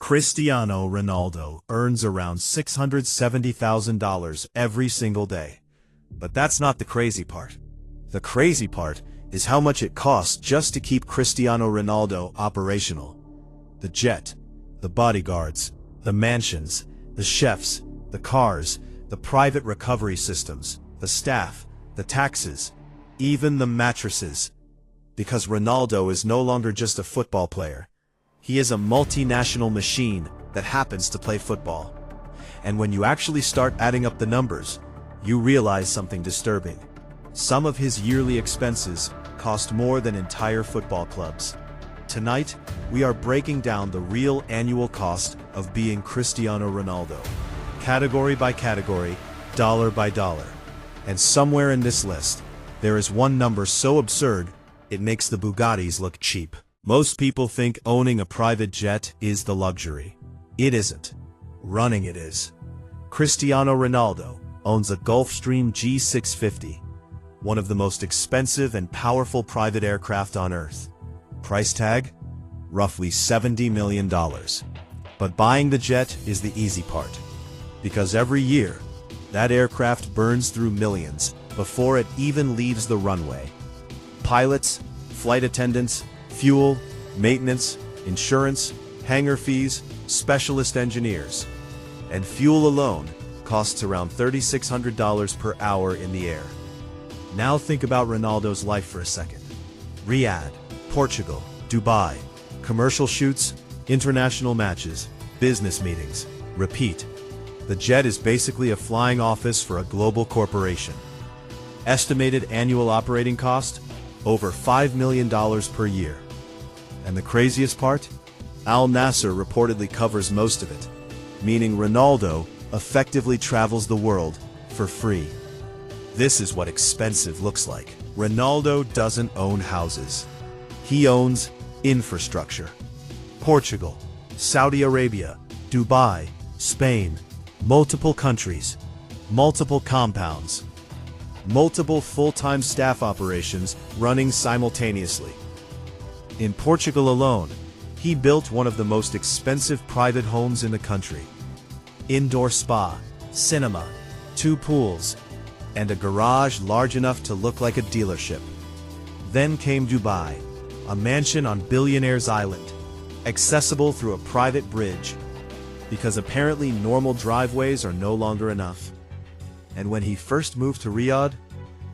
Cristiano Ronaldo earns around $670,000 every single day. But that's not the crazy part. The crazy part is how much it costs just to keep Cristiano Ronaldo operational. The jet, the bodyguards, the mansions, the chefs, the cars, the private recovery systems, the staff, the taxes, even the mattresses. Because Ronaldo is no longer just a football player. He is a multinational machine that happens to play football. And when you actually start adding up the numbers, you realize something disturbing. Some of his yearly expenses cost more than entire football clubs. Tonight, we are breaking down the real annual cost of being Cristiano Ronaldo. Category by category, dollar by dollar. And somewhere in this list, there is one number so absurd, it makes the Bugattis look cheap. Most people think owning a private jet is the luxury. It isn't. Running it is. Cristiano Ronaldo owns a Gulfstream G650, one of the most expensive and powerful private aircraft on Earth. Price tag? Roughly $70 million. But buying the jet is the easy part. Because every year, that aircraft burns through millions before it even leaves the runway. Pilots, flight attendants, fuel, maintenance, insurance, hangar fees, specialist engineers. And fuel alone costs around $3,600 per hour in the air. Now think about Ronaldo's life for a second. Riyadh, Portugal, Dubai, commercial shoots, international matches, business meetings, repeat. The jet is basically a flying office for a global corporation. Estimated annual operating cost? Over $5 million per year. And the craziest part? Al Nasser reportedly covers most of it, meaning Ronaldo effectively travels the world for free. This is what expensive looks like. Ronaldo doesn't own houses. He owns infrastructure. Portugal, Saudi Arabia, Dubai, Spain, multiple countries, multiple compounds, multiple full-time staff operations running simultaneously. In Portugal alone, he built one of the most expensive private homes in the country. Indoor spa, cinema, 2 pools, and a garage large enough to look like a dealership. Then came Dubai, a mansion on Billionaire's Island, accessible through a private bridge, because apparently normal driveways are no longer enough. And when he first moved to Riyadh,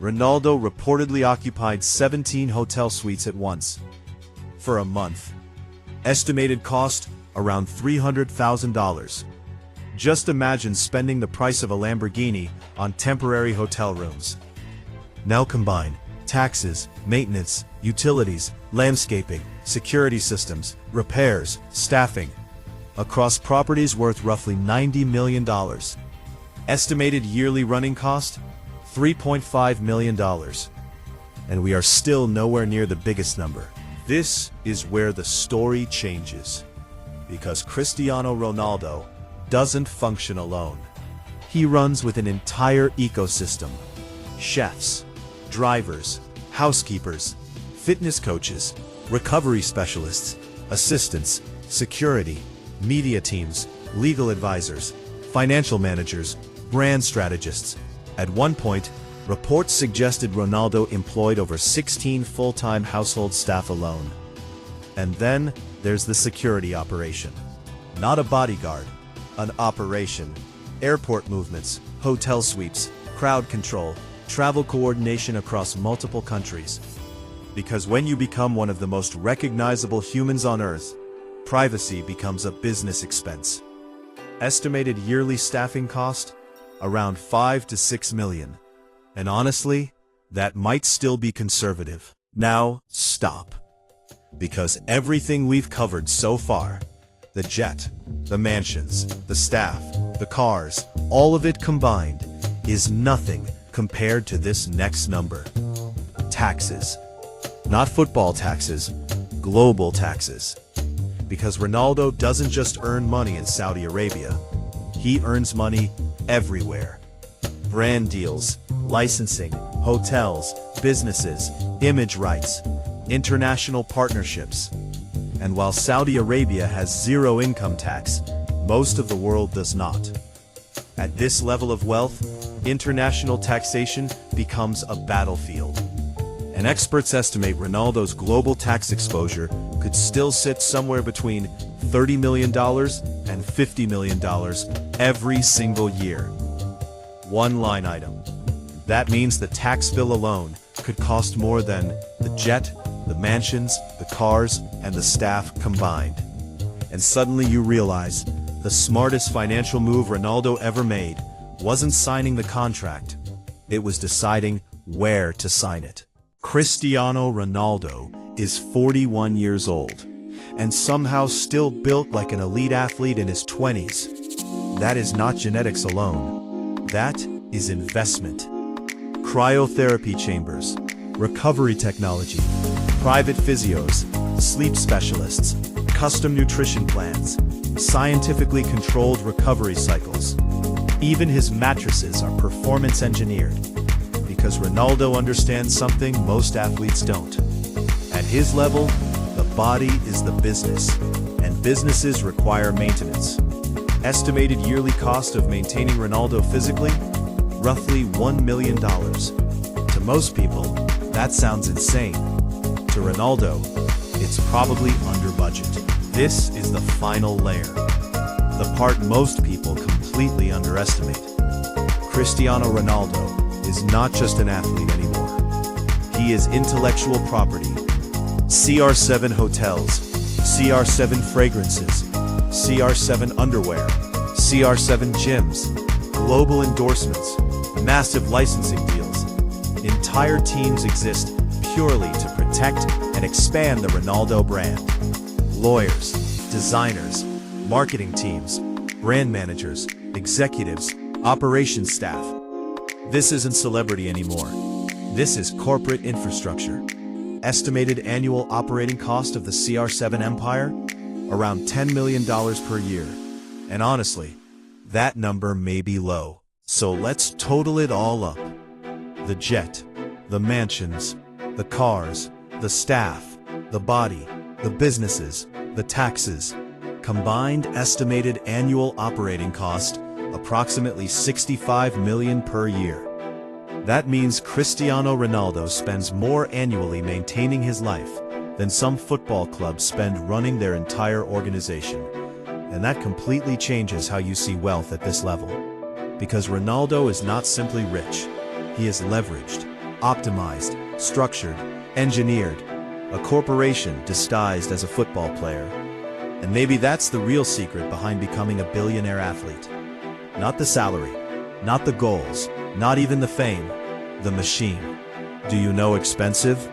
Ronaldo reportedly occupied 17 hotel suites at once. For a month. Estimated cost, around $300,000. Just imagine spending the price of a Lamborghini on temporary hotel rooms. Now combine taxes, maintenance, utilities, landscaping, security systems, repairs, staffing, across properties worth roughly $90 million. Estimated yearly running cost? $3.5 million. And we are still nowhere near the biggest number. This is where the story changes. Because Cristiano Ronaldo doesn't function alone. He runs with an entire ecosystem. Chefs, drivers, housekeepers, fitness coaches, recovery specialists, assistants, security, media teams, legal advisors, financial managers, brand strategists. At one point, reports suggested Ronaldo employed over 16 full-time household staff alone. And then there's the security operation. Not a bodyguard, an operation. Airport movements, hotel sweeps, crowd control, travel coordination across multiple countries. Because when you become one of the most recognizable humans on Earth, privacy becomes a business expense. Estimated yearly staffing cost? Around $5 to $6 million. And honestly, that might still be conservative. Now, stop. Because everything we've covered so far, the jet, the mansions, the staff, the cars, all of it combined, is nothing compared to this next number. Taxes. Not football taxes, global taxes. Because Ronaldo doesn't just earn money in Saudi Arabia, he earns money everywhere. Brand deals, licensing, hotels, businesses, image rights, international partnerships. And while Saudi Arabia has zero income tax, most of the world does not. At this level of wealth, international taxation becomes a battlefield. And experts estimate Ronaldo's global tax exposure could still sit somewhere between $30 million and $50 million every single year. One line item. That means the tax bill alone could cost more than the jet, the mansions, the cars, and the staff combined. And suddenly you realize the smartest financial move Ronaldo ever made wasn't signing the contract. It was deciding where to sign it. Cristiano Ronaldo is 41 years old and somehow still built like an elite athlete in his 20s. That is not genetics alone. That is investment. Cryotherapy chambers, recovery technology, private physios, sleep specialists, custom nutrition plans, scientifically controlled recovery cycles. Even his mattresses are performance engineered, because Ronaldo understands something most athletes don't. At his level, the body is the business, and businesses require maintenance. Estimated yearly cost of maintaining Ronaldo physically? Roughly $1 million. To most people, that sounds insane. To Ronaldo, it's probably under budget. This is the final layer, the part most people completely underestimate. Cristiano Ronaldo is not just an athlete anymore. He is intellectual property. CR7 hotels, CR7 fragrances, CR7 underwear, CR7 gyms, global endorsements, massive licensing deals. Entire teams exist purely to protect and expand the Ronaldo brand. Lawyers, designers, marketing teams, brand managers, executives, operations staff. This isn't celebrity anymore. This is corporate infrastructure. Estimated annual operating cost of the CR7 empire? Around $10 million per year. And honestly, that number may be low. So let's total it all up. The jet, the mansions, the cars, the staff, the body, the businesses, the taxes. Combined estimated annual operating cost, approximately $65 million per year. That means Cristiano Ronaldo spends more annually maintaining his life than some football clubs spend running their entire organization. And that completely changes how you see wealth at this level. Because Ronaldo is not simply rich. He is leveraged, optimized, structured, engineered, a corporation disguised as a football player. And maybe that's the real secret behind becoming a billionaire athlete. Not the salary, not the goals, not even the fame, the machine. Do you know expensive?